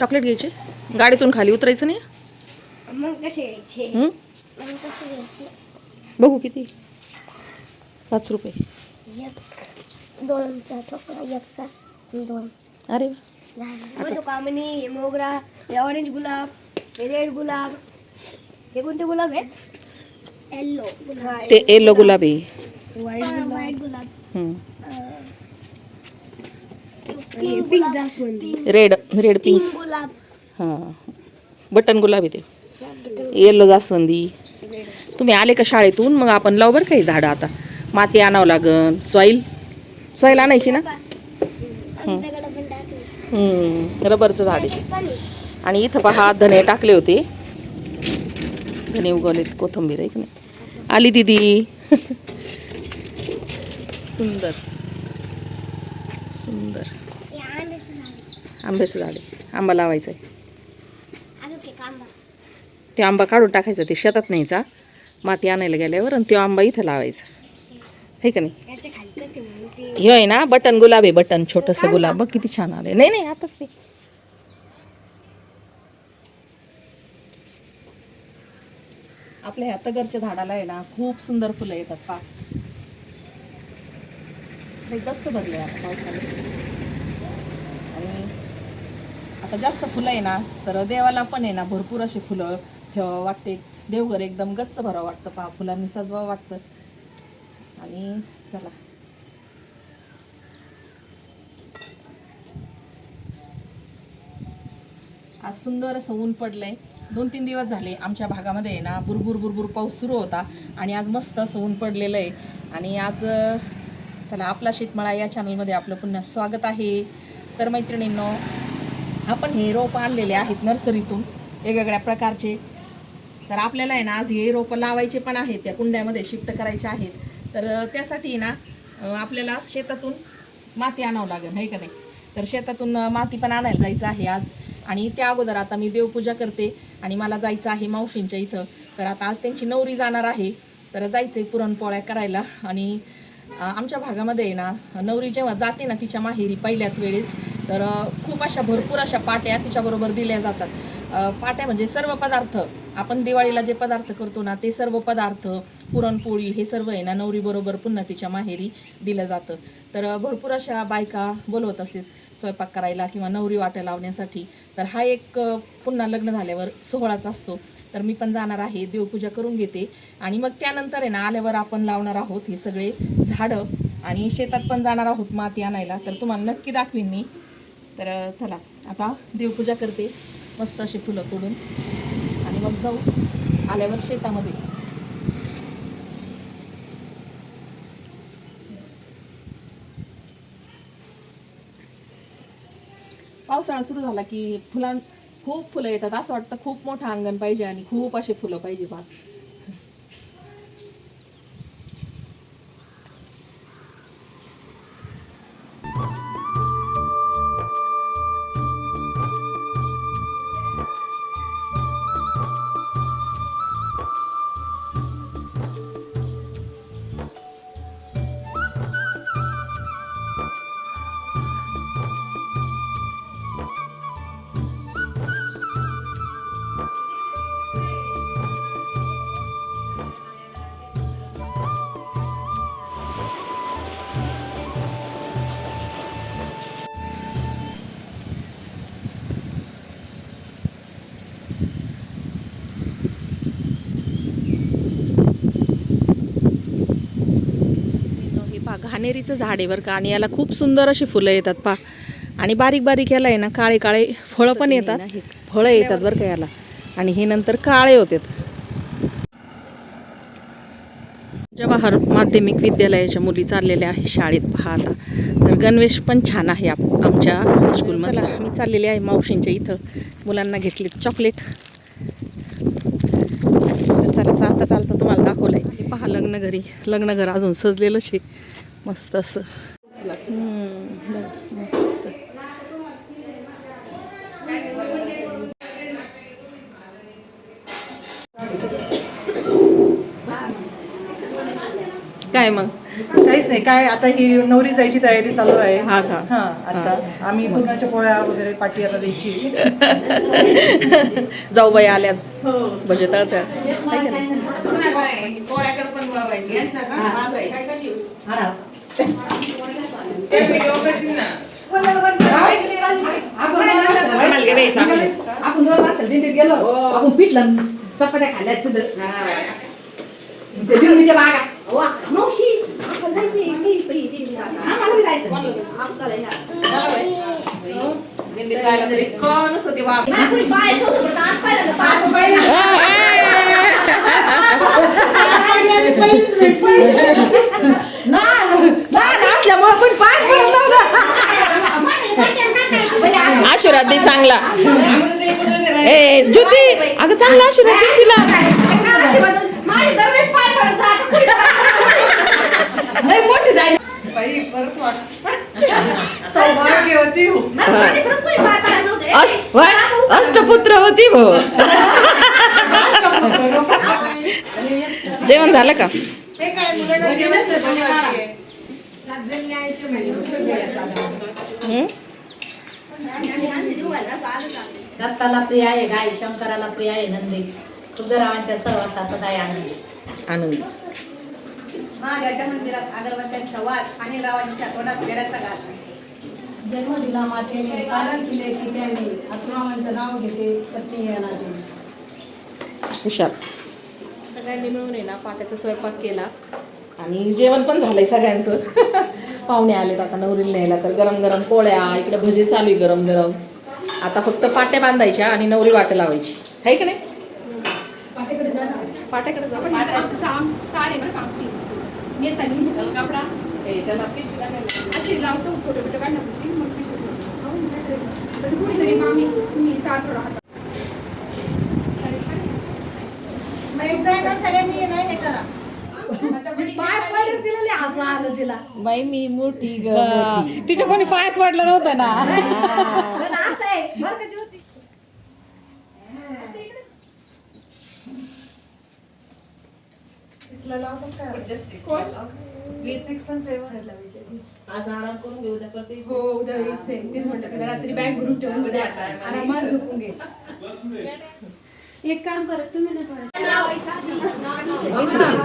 Chocolate घ्यायचे, गाडीतून खाली उतरायचं नाही. मग कसे घ्यायचे? मग कसे घ्यायचे? बघू किती. 5 रुपये. एक दोनचा ठोकरा, एकचा दोन. अरे तो कामनी, हे मोगरा, हे ऑरेंज गुलाब, हे रेड गुलाब. हे कोणते गुलाब आहेत? येलो. ते येलो गुलाब आहे. व्हाईट गुलाब. पिंक पिंक जास्वंदी. Red pink. गुलाब. हां, बटन गुलाब आहे ते. येलो जास्वंदी. तुम्ही आले का शाळेतून मग आपण लावू बरं काही झाडं. आता माती आणावं लागन. सॉईल आणायची ना. रबरचं झाड आहे. आणि इथं पहा धने टाकले होते. धने उगवले, कोथिंबीर आहे की नाही. आली दीदी. सुंदर सुंदर आंब्याचं झाड आहे. आंबा लावायचा आहे. ते आंबा काढून टाकायचा, ते शेतात न्यायचा माती आणायला गेल्यावर, आणि तो आंबा इथं लावायचा आहे का नाही. हे आहे ना बटन गुलाब आहे. बटन छोटंसं गुलाब बघ किती छान आले. नाही आताच नाही. आपल्या ह्या तगरच्या झाडाला आहे ना खूप सुंदर फुलं येतात. पा गच्च भरले आता पावसाने. आणि आता जास्त फुलं आहे ना तर देवाला पण आहे ना भरपूर असे फुलं ठेवावं वाटते. देवघर एकदम गच्च भरावं वाटतं. पहा फुलांनी सजवावं वाटतं. आणि चला आज सुंदर असं ऊन पडलंय. 2-3 दिवस झाले आमच्या भागामध्ये आहे ना बुरबुर पाऊस सुरू होता, आणि आज मस्त असं ऊन पडलेलं आहे. आणि आज चला आपला शेतमळा या चॅनलमध्ये आपलं पुन्हा स्वागत आहे. तर मैत्रिणींनो, आपण हे रोप आणलेले आहेत नर्सरीतून वेगवेगळ्या प्रकारचे. तर आपल्याला आहे ना आज हे रोपं लावायचे पण आहेत, त्या कुंड्यामध्ये शिफ्ट करायचे आहेत. तर त्यासाठी ना आपल्याला शेतातून माती आणावं लागेल आहे का नाही. तर शेतातून माती पण आणायला जायचं आहे आज. आणि त्या अगोदर आता मी देवपूजा करते आणि मला जायचं आहे मावशींच्या इथं. तर आता आज त्यांची नवरी जाणार आहे, तर जायचं आहे पुरणपोळ्या करायला. आणि आमच्या भागामध्ये आहे ना नवरी जेव्हा जाते ना तिच्या माहेरी पहिल्याच वेळेस, तर खूप अशा भरपूर अशा पाट्या तिच्याबरोबर दिल्या जातात. पाट्या म्हणजे सर्व पदार्थ, आपण दिवाळीला जे पदार्थ करतो ना ते सर्व पदार्थ, पुरणपोळी हे सर्व आहे ना नवरीबरोबर पुन्हा तिच्या माहेरी दिलं जातं. तर भरपूर अशा बायका बोलवत असतात स्वयंपाक करायला किंवा नवरी वाट्या लावण्यासाठी. तर हा एक पुन्हा लग्न झाल्यावर सोहळाच असतो. तर मी पण जाणार आहे, देवपूजा करून घेते. आणि मग त्यानंतर आहे ना आल्यावर आपण लावणार आहोत हे सगळे झाडं, आणि शेतात पण जाणार आहोत माती आणायला. तर तुम्हाला नक्की दाखवीन मी. तर चला आता देवपूजा करते, मस्त असे फुलं तोडून, आणि मग जाऊ आल्यावर शेतामध्ये. पावसाळा सुरू झाला की खूप फुलं येतात. असं वाटतं खूप मोठं अंगण पाहिजे आणि खूप असे फुलं पाहिजे. बा घाणेरीचं झाड आहे बरं का, आणि याला खूप सुंदर अशी फुलं येतात. पा आणि बारीक बारीक याला आहे ना काळे काळे फळं पण येतात. फळं येतात बरं का याला, आणि हे नंतर काळे होतात. जवाहर माध्यमिक विद्यालयाच्या मुली चाललेल्या आहे शाळेत. पहा आता तर गणवेश पण छान आहे आमच्या हायस्कूलमध्ये. मी चाललेले आहे मावशींच्या इथं, मुलांना घेतले चॉकलेट. चला चालता चालता तुम्हाला दाखवलं आहे. पहा लग्नघर अजून सजलेलंच आहे मस्त असं. मस्त काय मग काहीच नाही काय आता ही नवरी जायची तयारी चालू आहे. हा का? हा आता आम्ही पुरणाच्या पोळ्या वगैरे पाठी आता द्यायची. जाऊ बाई आल्यात हो भजे तळत्यात पोळ्याकडे पण वळवायची. आपण दोन माणसं दिंडीत गेलो आपण पिठलं चपात्या खाल्ल्या बिवणीच्या बागा दिंडीत जायला तरी इतकं नसतं ते वाघ असल्यामुळे पण पाच आशीर्वाद दे चांगला. ए ज्योती अगं चांगला आशीर्वाद दे तिला. लय मोठी जाईल बाई परत सौभाग्यवती हो. अष्टपुत्रवती भो. जेवण झालं का? हे काय मुलांना जेवण बनवायची. दत्ताला प्रिय आहे गाय, शंकराला प्रिय आहे नंदी, सुधरावांच्या सहवासात दाय आनंदी. आनंद महादेवाच्या मंदिरात अगरबत्त्यांचा वास आणि रावांच्या तोंडात पेड्याचा घास. जन्म दिला मातेने, कारण दिले की त्याने, अकरावांचं नाव घेते पत्नी या नाते. हुशार. सगळ्यांनी मिळून आहे ना पाट्याचा स्वयंपाक केला आणि जेवण पण झालंय सगळ्यांचं. पाहुणे आलेत आता नवरीला न्यायला तर गरम गरम पोळ्या इकडे भजे चालू आहे गरम गरम. आता फक्त पाट्या बांधायच्या आणि नवरी वाट लावायची आहे का नाही? पाट्याकडे जा. कुणीतरी मामी तुम्ही साथ थोडा हात सगळ्यांनी नाही हे करा. बाई मी मोठी ग तिच्या कोणी पायच वाटलं नव्हतं ना. आज आराम करून घेऊ द्या करते. हो उद्या यायचंय. तेच म्हटलं त्याला रात्री बॅग भरून ठेवून उद्या आरामात झोपून घे. एक काम करत तुम्ही ना थोडं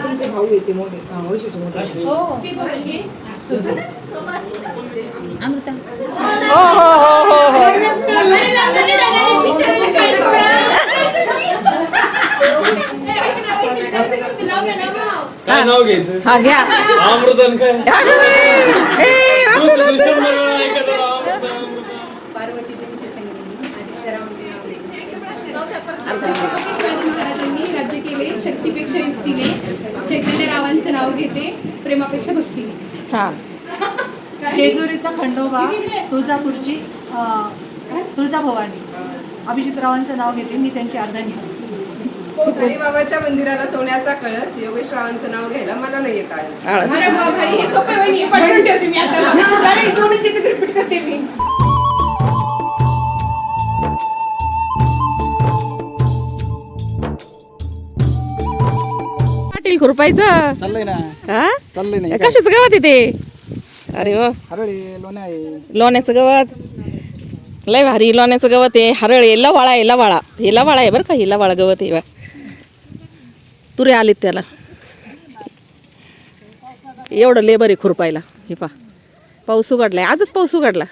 तुमचे भाऊ येते मोठे वैशिष्ट्य मोठे. ते बघा घे. हो हो हो हो हो अरे लग्न नाही झालं रे, बिचाऱ्याला काय सोडा. काय नाव घ्यायचं हा घ्या. अमृतन काय अगं बाई. ए, तू शंभर वेळा ऐकत राहा, अमृतन, अमृतन. पार्वती देवीच्या संगीनी आदित्यरावांचे नाव घेतले. शिवाजी महाराजांनी राज्य केले शक्तीपेक्षा युक्तीने. चैतन्यरावांचं नाव घेते प्रेमापेक्षा भक्तीने. छान. जेजुरीचा खंडोबा, तुळजापूरची तुळजाभवानी, अभिजितरावांचं नाव घेते मी त्यांची अर्धांगी. बाबाच्या मंदिराला सोन्याचा कळस. योगेशरावांचं नाव घ्यायला मला नाही येत आळस. आळस. अरे बाबा हे सोपं आहे. हे पटवून ठेवते मी आता. कारण दोन्ही चित्र रिपीट करते मी. पाटील खुरपायचं चाललंय ना, हा चाललंय ना. कशाचं गवत येते? अरे वा हरळी लोणी आहे. लोण्याचं गवत लय भारी. लोण्याचं गवत आहे, हरळ आहे, लवाळा आहे. लवाळा हे लवाळा आहे बरं का. हे लवाळा गवत आहे बा. तुरे आलेत त्याला. एवढं लेबर आहे खुरपायला. हे पा पाऊस उघडलाय. आजच पाऊस उघडला.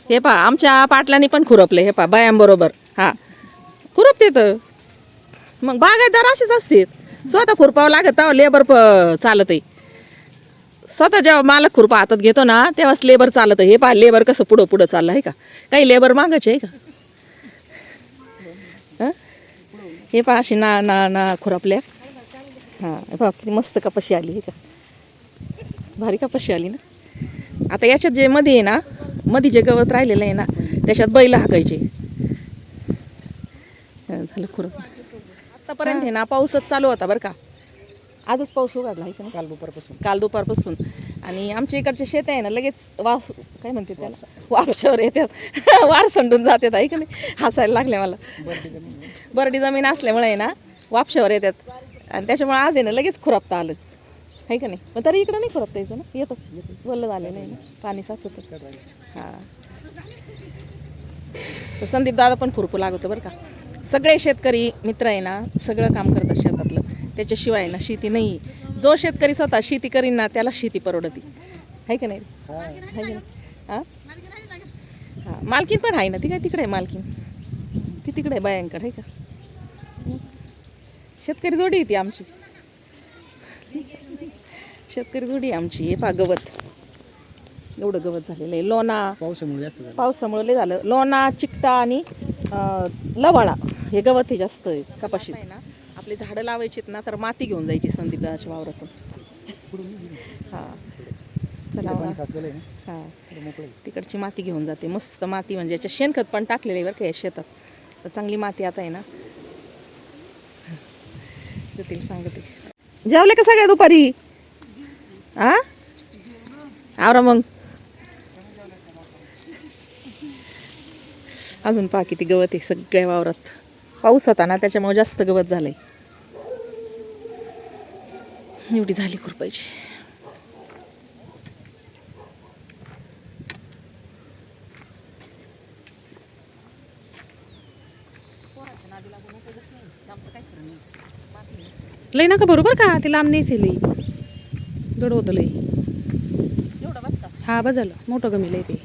हे पा आमच्या पाटलांनी पण खुरपले. हे पा बायांबरोबर हा खुरपते तर. मग बागायतदार असेच असते. स्वतः खुरपावं लागत तेव्हा लेबर चालत आहे. स्वतः जेव्हा मालक खुरपा हातात घेतो ना तेव्हाच लेबर चालत आहे. हे पहा लेबर कसं पुढं पुढं चाललं आहे का. काही लेबर मागायचे आहे का. हं? हे पहा अशी ना ना ना खुरपल्या. हां हे पहा किती मस्त कपाशी आली. हे का भारी कपाशी आली ना. आता याच्यात जे मध्ये आहे ना, मध्ये जे गवत राहिलेलं आहे ना त्याच्यात बैल हाकायचे. झालं खुरप. आतापर्यंत आहे ना पाऊसच चालू होता बरं का. आजच पाऊस उघडला आहे का नाही? काल दुपारपासून. आणि आमच्या इकडचे शेत आहे ना लगेच वास काय म्हणते त्याला वापशावर येतात. वार संडून जातात आहे का नाही. हसायला लागले मला. बरडी जमीन असल्यामुळे आहे ना वापशावर येतात. आणि त्याच्यामुळे आज आहे ना लगेच खुरापता आलं आहे का नाही. पण तरी इकडं नाही खुरापता यायचं ना, येतो वल्ल झालेलं आहे ना, पाणी साचतं. हां तर संदीप दादा पण खुरपू लागतो बरं का. सगळे शेतकरी मित्र आहे ना सगळं काम करतात शेतातलं, त्याच्याशिवाय ना शेती नाही. जो शेतकरी स्वतः शेती करीन ना त्याला शेती परवडती आहे का नाही. आहे का नाही. हां हां मालकीन पण आहे ना, ती काय तिकडे आहे मालकीन, ती तिकडे आहे बायांकडे आहे का. शेतकरी जोडी आहे ती आमची, शेतकरी जोडी आमची. हे पहा गवत, एवढं गवत झालेलं आहे. लोणा पावसामुळे लय झालं. लोणा, चिकटा आणि लवाळा हे गवत हे जास्त आहे कपाशीत आहे ना. आपले झाडं लावायचीत ना तर माती घेऊन जायची संदीपदाच्या वावरातून. हां चला हां तिकडची माती घेऊन जाते, मस्त माती. म्हणजे याच्या शेणखत पण टाकलेलं आहे बरं का या शेतात. तर चांगली माती आता आहे ना देतील सांगते. जेवले का सगळ्या दुपारी? हां आवरा मग. अजून पहा किती गवत आहे सगळ्या वावरात. पाऊस होता ना त्याच्यामुळे जास्त गवत झालंय. एवढी झाली खुरपायची. लई नका बरोबर का ते लांब नाही लई जड होतं लई. एवढं बस का. हा बस झालं मोठं कमी लई ते.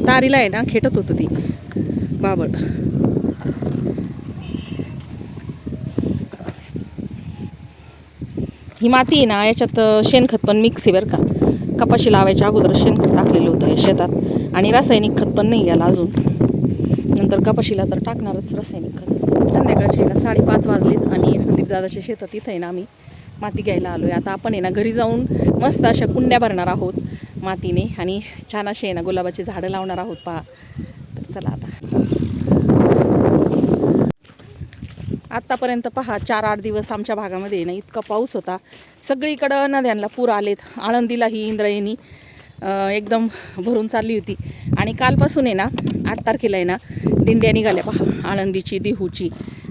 तारीला आहे ना खेटत होतं ती बाबळ. ही माती आहे ना याच्यात शेणखत पण मिक्स आहे बरं का. कपाशी लावायच्या अगोदर शेणखत टाकलेलं होतं या शेतात आणि रासायनिक खत पण नाही याला अजून. नंतर कपाशीला तर टाकणारच रासायनिक खत. संध्याकाळचे ना 5:30 वाजलेत आणि संदीप दादाच्या शेतात इथं आहे ना आम्ही माती घ्यायला आलो आहे. आता आपण आहे ना घरी जाऊन मस्त अशा कुंड्या भरणार आहोत मातीने आणि छान असे आहे ना गुलाबाची झाडं लावणार आहोत पहा. तर चला आत्तापर्यंत पहा 4-8 दिवस आमच्या भागामध्ये ना इतका पाऊस होता. सगळीकडं नद्यांना पूर आलेत. आळंदीलाही इंद्रायणी एकदम भरून चालली होती. आणि कालपासून आहे ना 8 तारखेला आहे ना दिंड्या निघाल्या पहा, आळंदीची, देहूची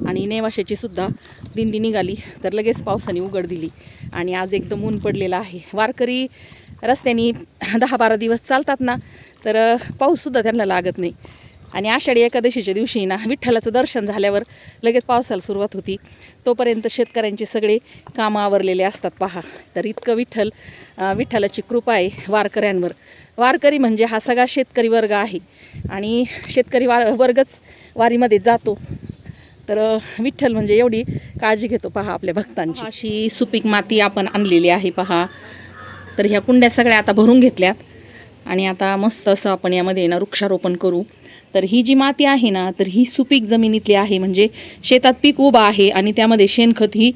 आणि नेवाशाची सुद्धा दिंडी निघाली. तर लगेच पावसाने उघड दिली आणि आज एकदम ऊन पडलेलं आहे. वारकरी रस्त्याने 10-12 दिवस चालतात ना तर पाऊससुद्धा त्यांना लागत नाही. आणि आषाढी एकादशीच्या दिवशी ना विठ्ठलाचं दर्शन झाल्यावर लगेच पावसाला सुरुवात होती. तोपर्यंत शेतकऱ्यांचे सगळे कामं आवरलेले असतात पहा. तर इतकं विठ्ठलाची कृपा आहे वारकऱ्यांवर. वारकरी म्हणजे हा सगळा शेतकरी वर्ग आहे आणि शेतकरी वर्गच वारीमध्ये जातो. तर विठ्ठल म्हणजे एवढी काळजी घेतो पहा आपल्या भक्तांची. अशी सुपीक माती आपण आणलेली आहे पहा. तर ह्या कुंड्या सगळ्या आता भरून घेतल्यात आणि आता मस्त असं आपण यामध्ये ना वृक्षारोपण करू. तर ही जी माती आहे ना तर ही सुपीक जमिनीतली आहे. म्हणजे शेतात पीक उभं आहे आणि त्यामध्ये शेणखत ही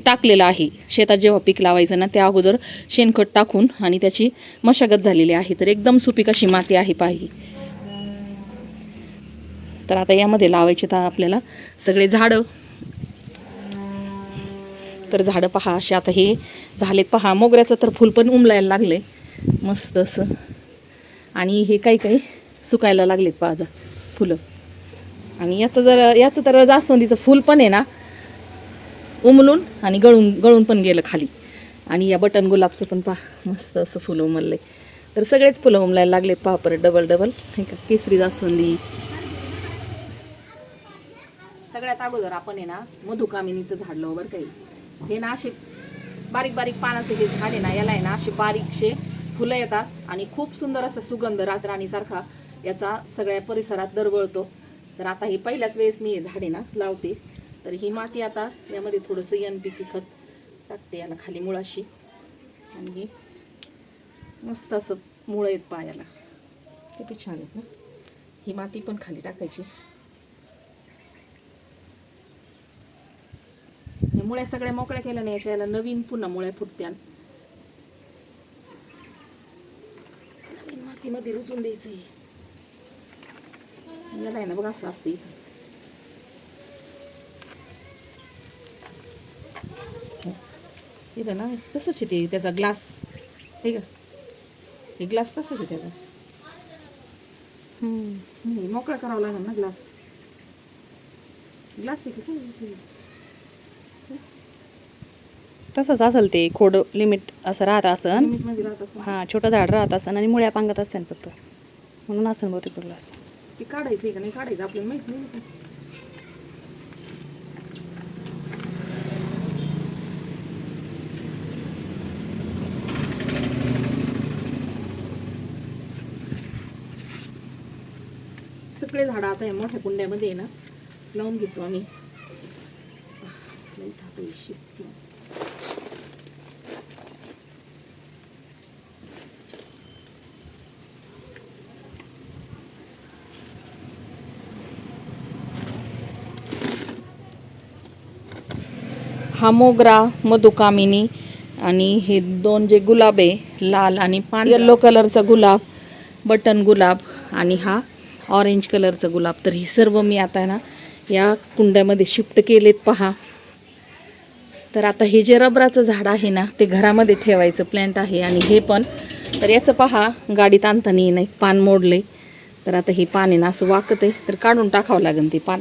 टाकलेलं आहे. शेतात जेव्हा पीक लावायचं ना त्या अगोदर शेणखत टाकून आणि त्याची मशागत झालेली आहे. तर एकदम सुपीक अशी माती आहे पाही. तर आता यामध्ये लावायचे तर आपल्याला सगळे झाडं. तर झाडं पहा असे आता हे झालेत पहा. मोगऱ्याचं तर फुल पण उमलायला लागले मस्त असं. आणि हे काही सुकायला लागलेत पहा फुलं. आणि याचं तर जास्वंदीचं फुल पण आहे ना उमलून आणि गळून पण गेलं खाली. आणि या बटन गुलाबचं पण पहा मस्त असं फुलं उमललंय. तर सगळेच फुलं उमलायला लागलेत पहा परत डबल हे का केसरी जास्वंदी. सगळ्यात अगोदर आपण आहे ना मधुकामिनीचं झाड लावू बरं काही. हे ना असे बारीक पानाचे हे झाड आहे ना याला आहे ना असे बारीकशे फुलं येतात आणि खूप सुंदर असा सुगंध रातराणीसारखा याचा सगळ्या परिसरात दरवळतो. तर आता ही पहिल्याच वेळेस मी हे झाडे ना लावते. तर ही माती आता यामध्ये थोडंसं NPK खत टाकते याला खाली मुळाशी. आणि हे मस्त असं मुळं आहेत पायाला किती छान आहेत ना. ही माती पण खाली टाकायची. मुळ्या सगळ्या मोकळ्या केल्या नाही याला नवीन पुन्हा मुळ्या फुटत्या. नवीन मातीमध्ये रुजून द्यायचं. याला आहे ना बघ असं असतं इथं. इथं ना तसंच आहे ते त्याचा ग्लास हे का हे ग्लास तसंच आहे त्याचा. मोकळा करावा लागेल ना ग्लास. ग्लास आहे का काय याचं? तसंच असेल ते खोड लिमिट असं राहत असन. लिमिटमध्ये राहत असं हां छोटं झाड राहत असन आणि मुळ्या पांगत असतात फक्त म्हणून असेल बहुतेक ग्लास. ते काढायचं आहे का नाही काढायचं आपल्याला माहित नाही ना. सगळे झाडं आता या मोठ्या कुंड्यामध्ये आहे ना लावून घेतो आम्ही. चला इथं आता ही शिफ्ट. हा मोगरा, मधुकामिनी आणि हे दोन जे गुलाब आहे लाल आणि येलो कलरचा गुलाब, बटन गुलाब आणि हा ऑरेंज कलरचा गुलाब. तर ही सर्व मी आता ना या कुंड्यामध्ये शिफ्ट केलेत पहा. तर आता हे जे रबराचं झाड आहे ना ते घरामध्ये ठेवायचं प्लॅन्ट आहे. आणि हे पण तर याचं पहा गाडीत आणताना नाही पान मोडले. तर आता हे पान आहे ना असं वाकत आहे तर काढून टाकावं लागेल ते पान.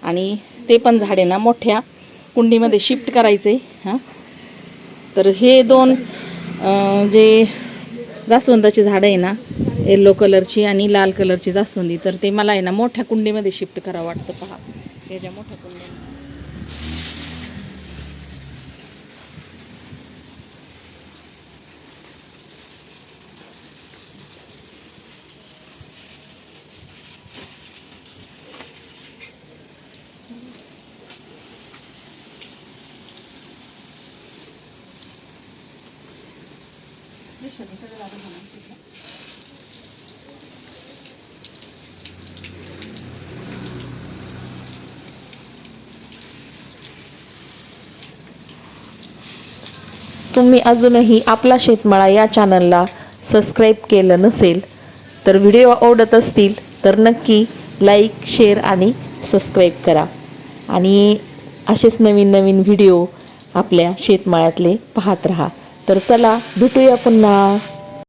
आणि ते पण झाड आहे ना मोठ्या कुंडीमध्ये शिफ्ट करायचं आहे. हां तर हे दोन जे जास्वंदाची झाडं आहे ना येलो कलरची आणि लाल कलरची जास्वंदी तर ते मला आहे ना मोठ्या कुंडीमध्ये शिफ्ट करावं वाटतं पहा. याच्या मोठ्या कुंडीमध्ये तुम्ही अजूनही आपला शेतमाळा या चॅनलला सबस्क्राईब केलं नसेल तर व्हिडिओ आवडत असतील तर नक्की लाईक, शेअर आणि सबस्क्राईब करा. आणि असेच नवीन नवीन व्हिडिओ आपल्या शेतमाळ्यातले पाहत राहा. तर चला भेटूया पुन्हा.